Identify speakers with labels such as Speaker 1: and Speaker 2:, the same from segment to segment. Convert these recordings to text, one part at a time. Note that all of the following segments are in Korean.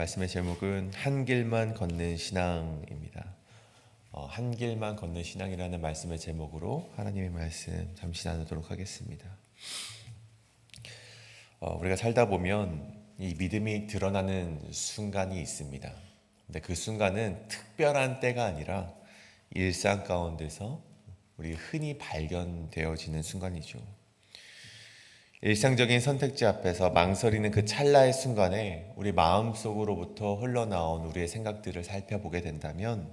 Speaker 1: 말씀의 제목은 한 길만 걷는 신앙입니다. 한 길만 걷는 신앙이라는 말씀의 제목으로 하나님의 말씀 잠시 나누도록 하겠습니다. 우리가 살다 보면 이 믿음이 드러나는 순간이 있습니다. 근데 그 순간은 특별한 때가 아니라 일상 가운데서 우리 흔히 발견되어지는 순간이죠. 일상적인 선택지 앞에서 망설이는 그 찰나의 순간에 우리 마음속으로부터 흘러나온 우리의 생각들을 살펴보게 된다면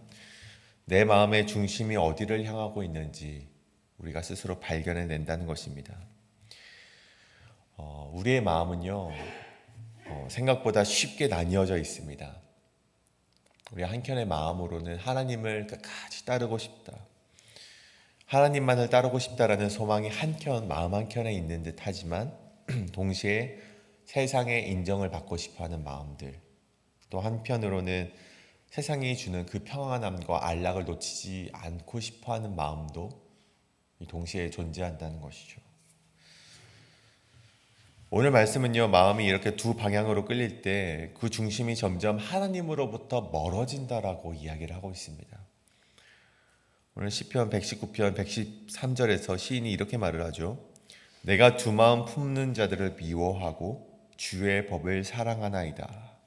Speaker 1: 내 마음의 중심이 어디를 향하고 있는지 우리가 스스로 발견해낸다는 것입니다. 우리의 마음은요, 생각보다 쉽게 나뉘어져 있습니다. 우리 한켠의 마음으로는 하나님을 끝까지 따르고 싶다, 하나님만을 따르고 싶다라는 소망이 마음 한켠에 있는 듯 하지만 동시에 세상의 인정을 받고 싶어하는 마음들, 또 한편으로는 세상이 주는 그 평안함과 안락을 놓치지 않고 싶어하는 마음도 동시에 존재한다는 것이죠. 오늘 말씀은요, 마음이 이렇게 두 방향으로 끌릴 때 그 중심이 점점 하나님으로부터 멀어진다라고 이야기를 하고 있습니다. 오늘 시편 119편 113절에서 시인이 이렇게 말을 하죠. 내가 두 마음 품는 자들을 미워하고 주의 법을 사랑하나이다.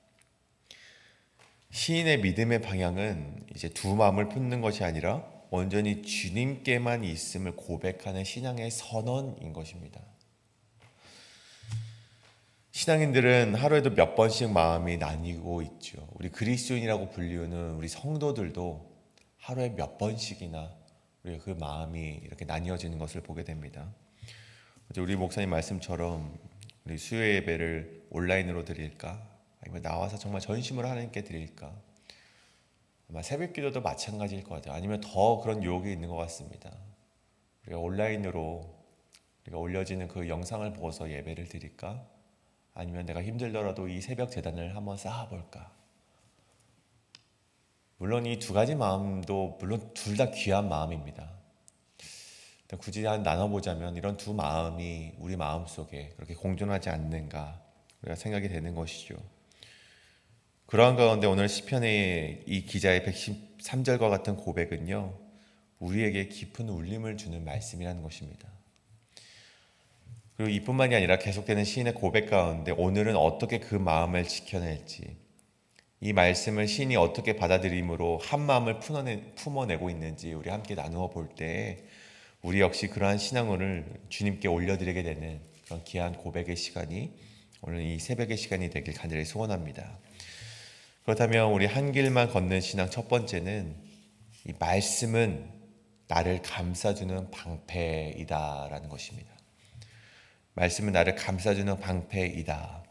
Speaker 1: 시인의 믿음의 방향은 이제 두 마음을 품는 것이 아니라 온전히 주님께만 있음을 고백하는 신앙의 선언인 것입니다. 신앙인들은 하루에도 몇 번씩 마음이 나뉘고 있죠. 우리 그리스도인이라고 불리우는 우리 성도들도 하루에 몇 번씩이나 우리가 그 마음이 이렇게 나뉘어지는 것을 보게 됩니다. 우리 목사님 말씀처럼 우리 수요 예배를 온라인으로 드릴까? 아니면 나와서 정말 전심으로 하나님께 드릴까? 아마 새벽 기도도 마찬가지일 것 같아요. 아니면 더 그런 유혹이 있는 것 같습니다. 우리가 온라인으로 우리가 올려지는 그 영상을 보고서 예배를 드릴까? 아니면 내가 힘들더라도 이 새벽 제단을 한번 쌓아볼까? 물론 이 두 가지 마음도 물론 둘 다 귀한 마음입니다. 굳이 나눠보자면 이런 두 마음이 우리 마음속에 그렇게 공존하지 않는가 우리가 생각이 되는 것이죠. 그러한 가운데 오늘 시편의 이 기자의 113절과 같은 고백은요, 우리에게 깊은 울림을 주는 말씀이라는 것입니다. 그리고 이뿐만이 아니라 계속되는 시인의 고백 가운데 오늘은 어떻게 그 마음을 지켜낼지, 이 말씀을 시인이 어떻게 받아들임으로 한 마음을 품어내고 있는지 우리 함께 나누어 볼 때 우리 역시 그러한 신앙을 주님께 올려드리게 되는 그런 귀한 고백의 시간이 오늘 이 새벽의 시간이 되길 간절히 소원합니다. 그렇다면 우리 한 길만 걷는 신앙 첫 번째는 이 말씀은 나를 감싸주는 방패이다라는 것입니다. 말씀은 나를 감싸주는 방패이다.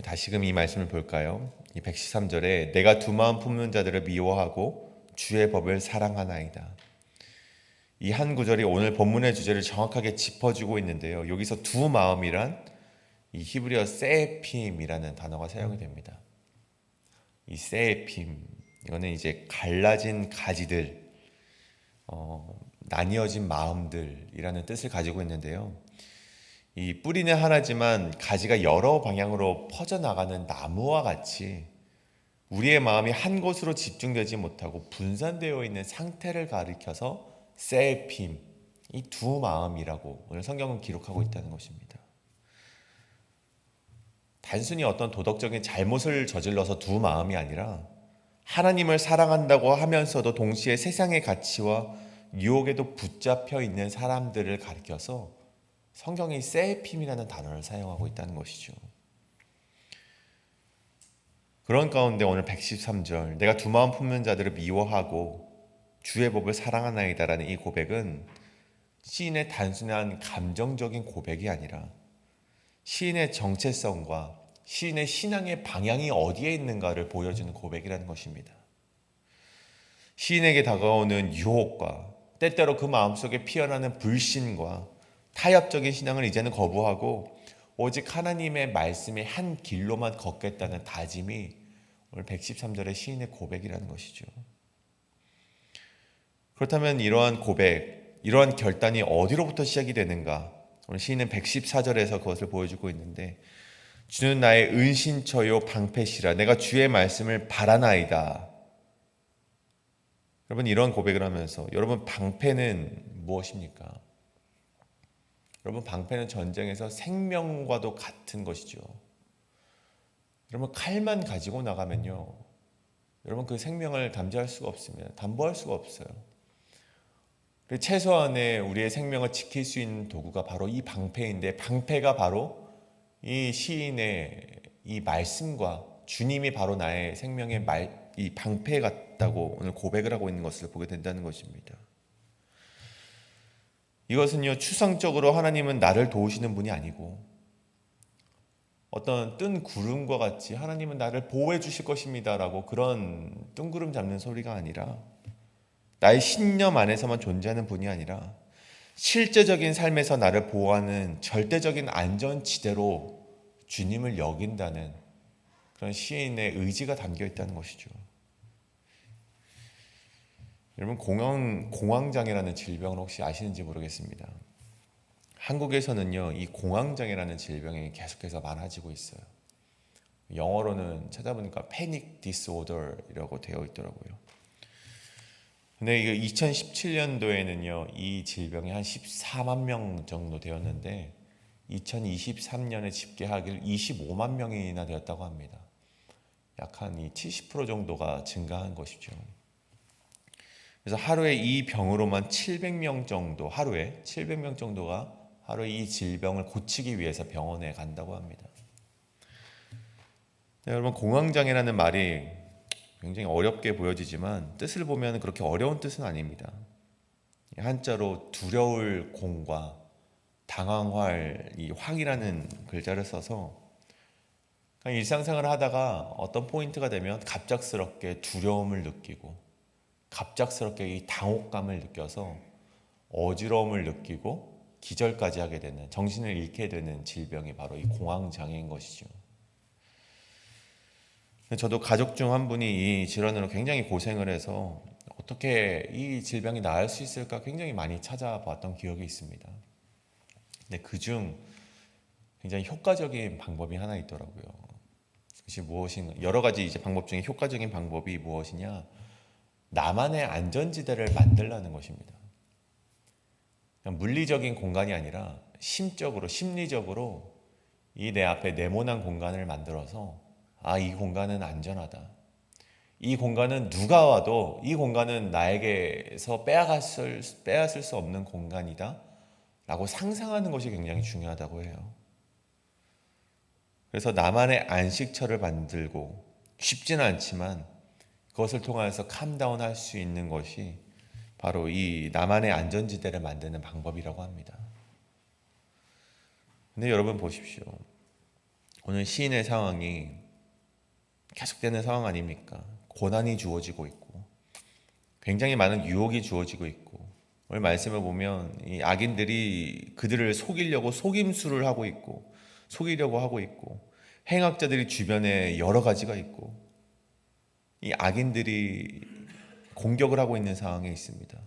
Speaker 1: 다시금 이 말씀을 볼까요? 이 113절에 내가 두 마음 품는 자들을 미워하고 주의 법을 사랑하나이다. 이 한 구절이 오늘 본문의 주제를 정확하게 짚어주고 있는데요. 여기서 두 마음이란 이 히브리어 세에핌이라는 단어가 사용이 됩니다. 이 세에핌, 이거는 이제 갈라진 가지들, 나뉘어진 마음들이라는 뜻을 가지고 있는데요. 이 뿌리는 하나지만 가지가 여러 방향으로 퍼져나가는 나무와 같이 우리의 마음이 한 곳으로 집중되지 못하고 분산되어 있는 상태를 가리켜서 세에핌, 이 두 마음이라고 오늘 성경은 기록하고 있다는 것입니다. 단순히 어떤 도덕적인 잘못을 저질러서 두 마음이 아니라 하나님을 사랑한다고 하면서도 동시에 세상의 가치와 유혹에도 붙잡혀 있는 사람들을 가리켜서 성경이 세에핌이라는 단어를 사용하고 있다는 것이죠. 그런 가운데 오늘 113절 내가 두 마음 품는 자들을 미워하고 주의 법을 사랑하나이다라는 이 고백은 시인의 단순한 감정적인 고백이 아니라 시인의 정체성과 시인의 신앙의 방향이 어디에 있는가를 보여주는 고백이라는 것입니다. 시인에게 다가오는 유혹과 때때로 그 마음속에 피어나는 불신과 타협적인 신앙을 이제는 거부하고 오직 하나님의 말씀의 한 길로만 걷겠다는 다짐이 오늘 113절의 시인의 고백이라는 것이죠. 그렇다면 이러한 고백, 이러한 결단이 어디로부터 시작이 되는가? 오늘 시인은 114절에서 그것을 보여주고 있는데 주는 나의 은신처요 방패시라. 내가 주의 말씀을 바라나이다. 여러분, 이런 고백을 하면서 여러분, 방패는 무엇입니까? 여러분, 방패는 전쟁에서 생명과도 같은 것이죠. 여러분, 칼만 가지고 나가면요, 여러분, 그 생명을 담보할 수가 없습니다. 담보할 수가 없어요. 최소한의 우리의 생명을 지킬 수 있는 도구가 바로 이 방패인데, 방패가 바로 이 시인의 이 말씀과 주님이 바로 나의 생명의 이 방패 같다고 오늘 고백을 하고 있는 것을 보게 된다는 것입니다. 이것은요, 추상적으로 하나님은 나를 도우시는 분이 아니고 어떤 뜬 구름과 같이 하나님은 나를 보호해 주실 것입니다라고 그런 뜬구름 잡는 소리가 아니라, 나의 신념 안에서만 존재하는 분이 아니라 실제적인 삶에서 나를 보호하는 절대적인 안전지대로 주님을 여긴다는 그런 시인의 의지가 담겨 있다는 것이죠. 여러분, 공황장애라는 질병을 혹시 아시는지 모르겠습니다. 한국에서는요, 이 공황장애라는 질병이 계속해서 많아지고 있어요. 영어로는 찾아보니까 패닉 디스오더라고 되어 있더라고요. 근데 이게 2017년도에는요, 이 질병이 한 14만 명 정도 되었는데 2023년에 집계하길 25만 명이나 되었다고 합니다. 약 한 70% 정도가 증가한 것이죠. 그래서 하루에 이 병으로만 700명 정도, 하루에 700명 정도가 하루에 이 질병을 고치기 위해서 병원에 간다고 합니다. 여러분, 공황장애라는 말이 굉장히 어렵게 보여지지만 뜻을 보면 그렇게 어려운 뜻은 아닙니다. 한자로 두려울 공과 당황할 이 황이라는 글자를 써서 일상생활을 하다가 어떤 포인트가 되면 갑작스럽게 두려움을 느끼고 갑작스럽게 이 당혹감을 느껴서 어지러움을 느끼고 기절까지 하게 되는, 정신을 잃게 되는 질병이 바로 이 공황장애인 것이죠. 저도 가족 중 한 분이 이 질환으로 굉장히 고생을 해서 어떻게 이 질병이 나을 수 있을까 굉장히 많이 찾아봤던 기억이 있습니다. 근데 그중 굉장히 효과적인 방법이 하나 있더라고요. 그것이 무엇인가? 여러 가지 이제 방법 중에 효과적인 방법이 무엇이냐? 나만의 안전지대를 만들라는 것입니다. 그냥 물리적인 공간이 아니라 심적으로, 심리적으로 이 내 앞에 네모난 공간을 만들어서, 이 공간은 안전하다. 이 공간은 누가 와도 이 공간은 나에게서 빼앗을 수 없는 공간이다 라고 상상하는 것이 굉장히 중요하다고 해요. 그래서 나만의 안식처를 만들고, 쉽지는 않지만 그것을 통해서 캄다운 할 수 있는 것이 바로 이 나만의 안전지대를 만드는 방법이라고 합니다. 근데 여러분 보십시오. 오늘 시인의 상황이 계속되는 상황 아닙니까? 고난이 주어지고 있고 굉장히 많은 유혹이 주어지고 있고, 오늘 말씀을 보면 이 악인들이 그들을 속이려고 속임수를 하고 있고 속이려고 하고 있고, 행악자들이 주변에 여러 가지가 있고 이 악인들이 공격을 하고 있는 상황에 있습니다.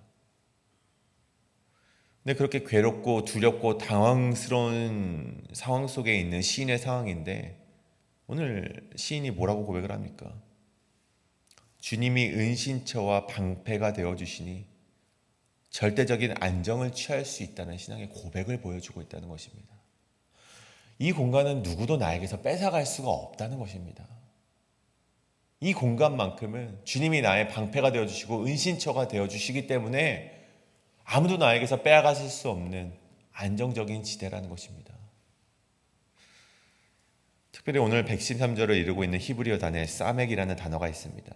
Speaker 1: 근데 그렇게 괴롭고 두렵고 당황스러운 상황 속에 있는 시인의 상황인데, 오늘 시인이 뭐라고 고백을 합니까? 주님이 은신처와 방패가 되어주시니 절대적인 안정을 취할 수 있다는 신앙의 고백을 보여주고 있다는 것입니다. 이 공간은 누구도 나에게서 뺏어갈 수가 없다는 것입니다. 이 공간만큼은 주님이 나의 방패가 되어주시고 은신처가 되어주시기 때문에 아무도 나에게서 빼앗을 수 없는 안정적인 지대라는 것입니다. 특별히 오늘 113절을 이루고 있는 히브리어 단어에 사멕이라는 단어가 있습니다.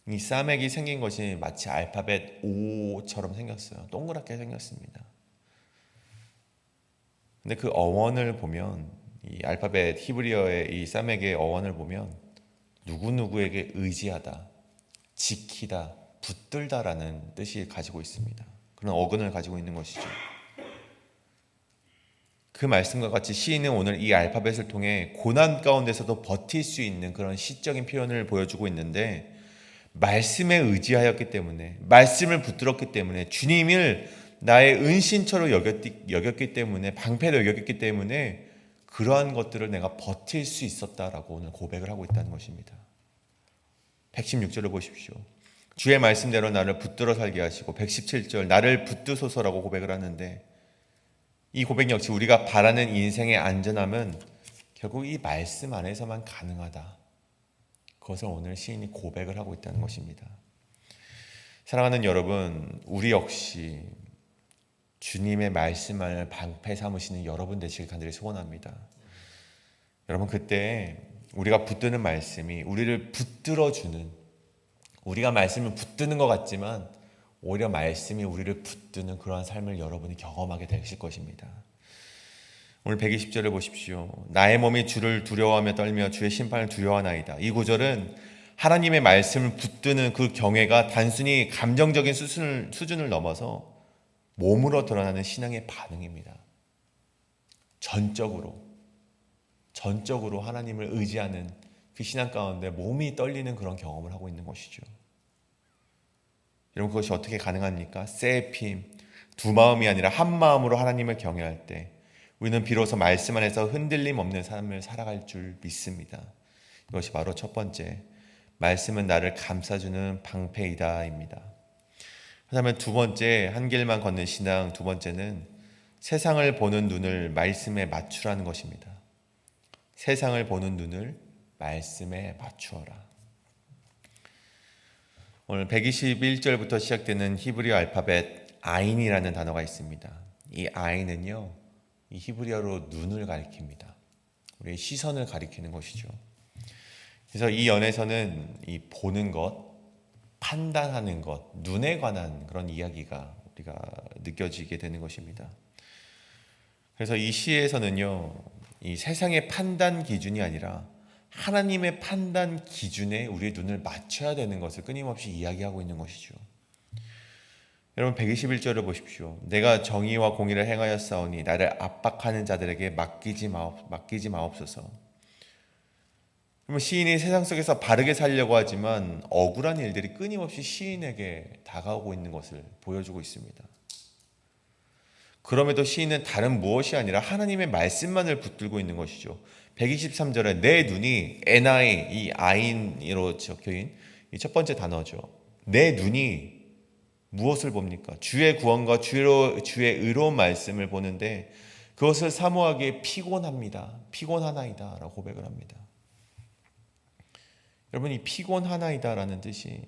Speaker 1: 이 사멕이 생긴 것이 마치 알파벳 O처럼 생겼어요. 동그랗게 생겼습니다. 근데 그 어원을 보면, 이 알파벳 히브리어의 이 사멕의 어원을 보면 누구누구에게 의지하다, 지키다, 붙들다라는 뜻이 가지고 있습니다. 그런 어근을 가지고 있는 것이죠. 그 말씀과 같이 시인은 오늘 이 알파벳을 통해 고난 가운데서도 버틸 수 있는 그런 시적인 표현을 보여주고 있는데, 말씀에 의지하였기 때문에, 말씀을 붙들었기 때문에, 주님을 나의 은신처로 여겼기 때문에, 방패로 여겼기 때문에 그러한 것들을 내가 버틸 수 있었다라고 오늘 고백을 하고 있다는 것입니다. 116절을 보십시오. 주의 말씀대로 나를 붙들어 살게 하시고 117절 나를 붙드소서라고 고백을 하는데 이 고백 역시 우리가 바라는 인생의 안전함은 결국 이 말씀 안에서만 가능하다. 그것을 오늘 시인이 고백을 하고 있다는 것입니다. 사랑하는 여러분, 우리 역시 주님의 말씀 안을 방패 삼으시는 여러분 되시길 간절히 소원합니다. 여러분, 그때 우리가 붙드는 말씀이 우리를 붙들어주는, 우리가 말씀을 붙드는 것 같지만 오히려 말씀이 우리를 붙드는 그러한 삶을 여러분이 경험하게 되실 것입니다. 오늘 120절을 보십시오. 나의 몸이 주를 두려워하며 떨며 주의 심판을 두려워하나이다. 이 구절은 하나님의 말씀을 붙드는 그 경외가 단순히 감정적인 수준을 넘어서 몸으로 드러나는 신앙의 반응입니다. 전적으로 하나님을 의지하는 그 신앙 가운데 몸이 떨리는 그런 경험을 하고 있는 것이죠. 여러분, 그것이 어떻게 가능합니까? 세핌, 두 마음이 아니라 한 마음으로 하나님을 경외할 때 우리는 비로소 말씀 안에서 흔들림 없는 삶을 살아갈 줄 믿습니다. 이것이 바로 첫 번째, 말씀은 나를 감싸주는 방패이다입니다. 그다음에 두 번째, 한 길만 걷는 신앙, 두 번째는 세상을 보는 눈을 말씀에 맞추라는 것입니다. 세상을 보는 눈을 말씀에 맞추어라. 오늘 121절부터 시작되는 히브리어 알파벳 아인이라는 단어가 있습니다. 이 아인은요, 이 히브리어로 눈을 가리킵니다. 우리의 시선을 가리키는 것이죠. 그래서 이 연에서는 이 보는 것, 판단하는 것, 눈에 관한 그런 이야기가 우리가 느껴지게 되는 것입니다. 그래서 이 시에서는요, 이 세상의 판단 기준이 아니라 하나님의 판단 기준에 우리의 눈을 맞춰야 되는 것을 끊임없이 이야기하고 있는 것이죠. 여러분, 121절을 보십시오. 내가 정의와 공의를 행하였사오니 나를 압박하는 자들에게 맡기지 마옵소서. 그러면 시인이 세상 속에서 바르게 살려고 하지만 억울한 일들이 끊임없이 시인에게 다가오고 있는 것을 보여주고 있습니다. 그럼에도 시인은 다른 무엇이 아니라 하나님의 말씀만을 붙들고 있는 것이죠. 123절에 내 눈이 에나이, 이 아인으로 적혀인 이 첫 번째 단어죠. 내 눈이 무엇을 봅니까? 주의 구원과 주의 의로운 말씀을 보는데 그것을 사모하기에 피곤하나이다 라고 고백을 합니다. 여러분, 이 피곤하나이다라는 뜻이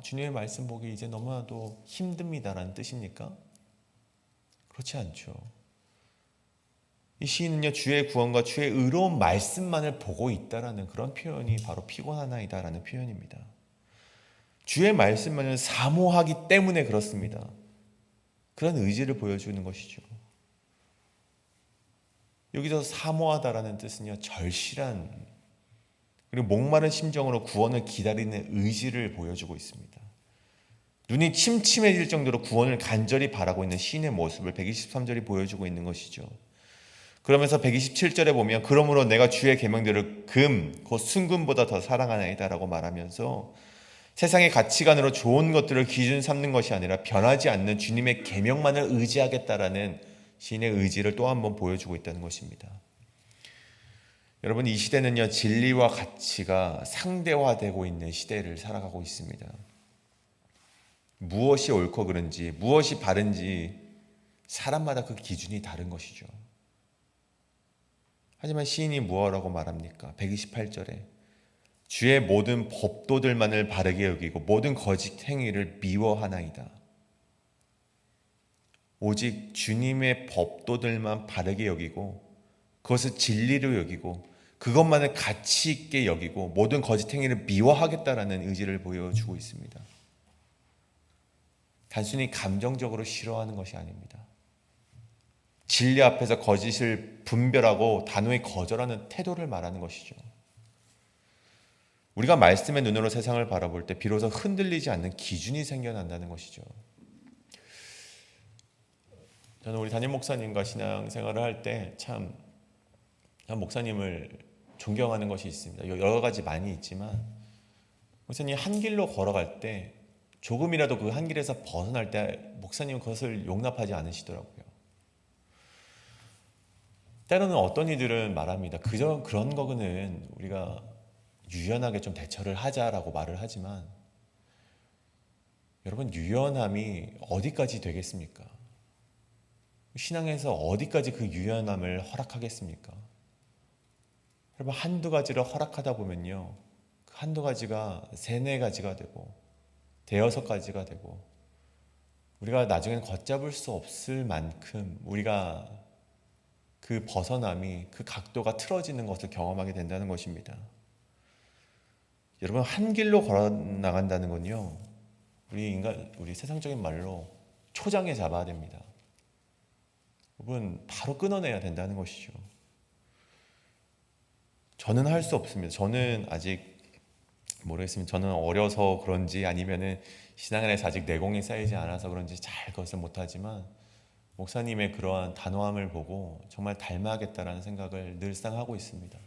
Speaker 1: 주님의 말씀 보기 이제 너무나도 힘듭니다라는 뜻입니까? 그렇지 않죠. 이 시인은요, 주의 구원과 주의 의로운 말씀만을 보고 있다라는 그런 표현이 바로 피곤하나이다라는 표현입니다. 주의 말씀만을 사모하기 때문에 그렇습니다. 그런 의지를 보여주는 것이죠. 여기서 사모하다라는 뜻은요, 절실한 그리고 목마른 심정으로 구원을 기다리는 의지를 보여주고 있습니다. 눈이 침침해질 정도로 구원을 간절히 바라고 있는 시인의 모습을 123절이 보여주고 있는 것이죠. 그러면서 127절에 보면 그러므로 내가 주의 계명들을 곧 순금보다 더 사랑하나이다 라고 말하면서 세상의 가치관으로 좋은 것들을 기준 삼는 것이 아니라 변하지 않는 주님의 계명만을 의지하겠다라는 시인의 의지를 또 한 번 보여주고 있다는 것입니다. 여러분, 이 시대는요, 진리와 가치가 상대화되고 있는 시대를 살아가고 있습니다. 무엇이 옳고 그른지, 무엇이 바른지 사람마다 그 기준이 다른 것이죠. 하지만 시인이 무엇이라고 말합니까? 128절에 주의 모든 법도들만을 바르게 여기고 모든 거짓 행위를 미워하나이다. 오직 주님의 법도들만 바르게 여기고 그것을 진리로 여기고 그것만을 가치 있게 여기고 모든 거짓 행위를 미워하겠다라는 의지를 보여주고 있습니다. 단순히 감정적으로 싫어하는 것이 아닙니다. 진리 앞에서 거짓을 분별하고 단호히 거절하는 태도를 말하는 것이죠. 우리가 말씀의 눈으로 세상을 바라볼 때 비로소 흔들리지 않는 기준이 생겨난다는 것이죠. 저는 우리 담임 목사님과 신앙생활을 할 때 참 목사님을 존경하는 것이 있습니다. 여러 가지 많이 있지만 목사님 한 길로 걸어갈 때 조금이라도 그 한 길에서 벗어날 때 목사님은 그것을 용납하지 않으시더라고요. 때로는 어떤 이들은 말합니다. 그저 그런 거는 우리가 유연하게 좀 대처를 하자라고 말을 하지만, 여러분, 유연함이 어디까지 되겠습니까? 신앙에서 어디까지 그 유연함을 허락하겠습니까? 여러분, 한두 가지를 허락하다 보면요, 그 한두 가지가 세네 가지가 되고 대여섯 가지가 되고, 우리가 나중에는 걷잡을 수 없을 만큼 우리가 그 벗어남이, 그 각도가 틀어지는 것을 경험하게 된다는 것입니다. 여러분, 한 길로 걸어 나간다는 건요, 우리 세상적인 말로 초장에 잡아야 됩니다. 여러분, 바로 끊어내야 된다는 것이죠. 저는 할 수 없습니다. 저는 아직 모르겠습니다. 저는 어려서 그런지 아니면은 신앙안에서 아직 내공이 쌓이지 않아서 그런지 잘 그것을 못하지만, 목사님의 그러한 단호함을 보고 정말 닮아야겠다라는 생각을 늘상 하고 있습니다.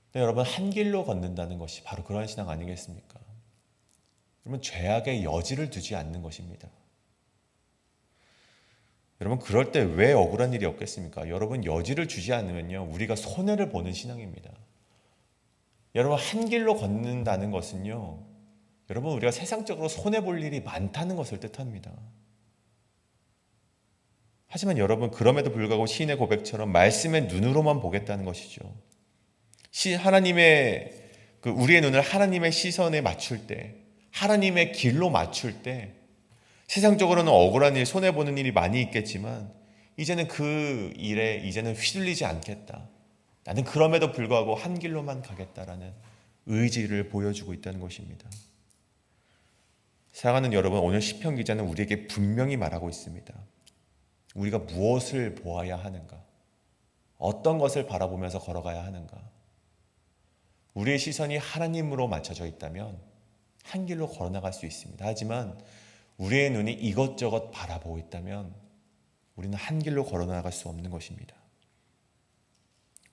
Speaker 1: 근데 여러분, 한 길로 걷는다는 것이 바로 그러한 신앙 아니겠습니까? 여러분, 죄악의 여지를 두지 않는 것입니다. 여러분, 그럴 때 왜 억울한 일이 없겠습니까? 여러분, 여지를 주지 않으면요, 우리가 손해를 보는 신앙입니다. 여러분, 한 길로 걷는다는 것은요, 여러분, 우리가 세상적으로 손해볼 일이 많다는 것을 뜻합니다. 하지만 여러분, 그럼에도 불구하고 시인의 고백처럼 말씀의 눈으로만 보겠다는 것이죠. 우리의 눈을 하나님의 시선에 맞출 때, 하나님의 길로 맞출 때, 세상적으로는 억울한 일, 손해보는 일이 많이 있겠지만, 이제는 그 일에 휘둘리지 않겠다. 나는 그럼에도 불구하고 한 길로만 가겠다라는 의지를 보여주고 있다는 것입니다. 사랑하는 여러분, 오늘 시편 기자는 우리에게 분명히 말하고 있습니다. 우리가 무엇을 보아야 하는가? 어떤 것을 바라보면서 걸어가야 하는가? 우리의 시선이 하나님으로 맞춰져 있다면 한 길로 걸어나갈 수 있습니다. 하지만 우리의 눈이 이것저것 바라보고 있다면 우리는 한 길로 걸어나갈 수 없는 것입니다.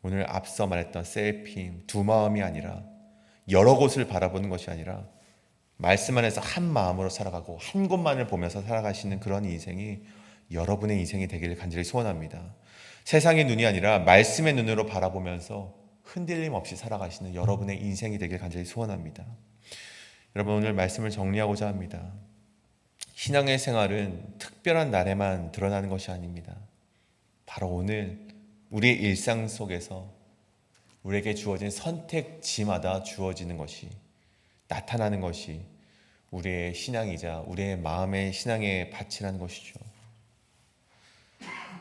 Speaker 1: 오늘 앞서 말했던 셀핌, 두 마음이 아니라, 여러 곳을 바라보는 것이 아니라 말씀 안에서 한 마음으로 살아가고 한 곳만을 보면서 살아가시는 그런 인생이 여러분의 인생이 되기를 간절히 소원합니다. 세상의 눈이 아니라 말씀의 눈으로 바라보면서 흔들림 없이 살아가시는 여러분의 인생이 되기를 간절히 소원합니다. 여러분, 오늘 말씀을 정리하고자 합니다. 신앙의 생활은 특별한 날에만 드러나는 것이 아닙니다. 바로 오늘 우리의 일상 속에서 우리에게 주어진 선택지마다 주어지는 것이, 나타나는 것이 우리의 신앙이자 우리의 마음의 신앙의 밭이라는 것이죠.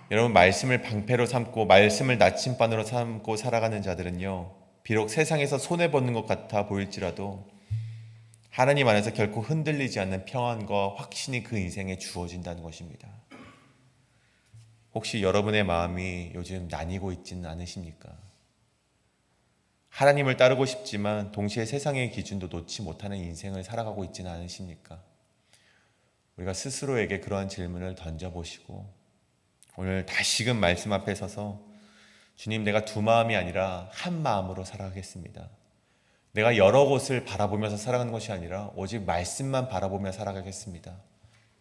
Speaker 1: 여러분, 말씀을 방패로 삼고 말씀을 나침반으로 삼고 살아가는 자들은요, 비록 세상에서 손해보는 것 같아 보일지라도 하나님 안에서 결코 흔들리지 않는 평안과 확신이 그 인생에 주어진다는 것입니다. 혹시 여러분의 마음이 요즘 나뉘고 있지는 않으십니까? 하나님을 따르고 싶지만 동시에 세상의 기준도 놓지 못하는 인생을 살아가고 있지는 않으십니까? 우리가 스스로에게 그러한 질문을 던져보시고 오늘 다시금 말씀 앞에 서서, 주님, 내가 두 마음이 아니라 한 마음으로 살아가겠습니다. 내가 여러 곳을 바라보면서 살아가는 것이 아니라 오직 말씀만 바라보며 살아가겠습니다.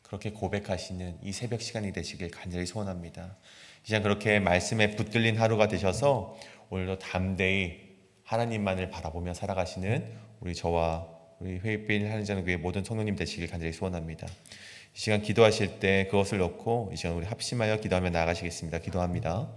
Speaker 1: 그렇게 고백하시는 이 새벽 시간이 되시길 간절히 소원합니다. 이제 그렇게 말씀에 붙들린 하루가 되셔서 오늘도 담대히 하나님만을 바라보며 살아가시는 저와 우리 회의빈 하늘자는 모든 성도님 되시길 간절히 소원합니다. 이 시간 기도하실 때 그것을 놓고 이 시간 우리 합심하여 기도하며 나아가시겠습니다. 기도합니다.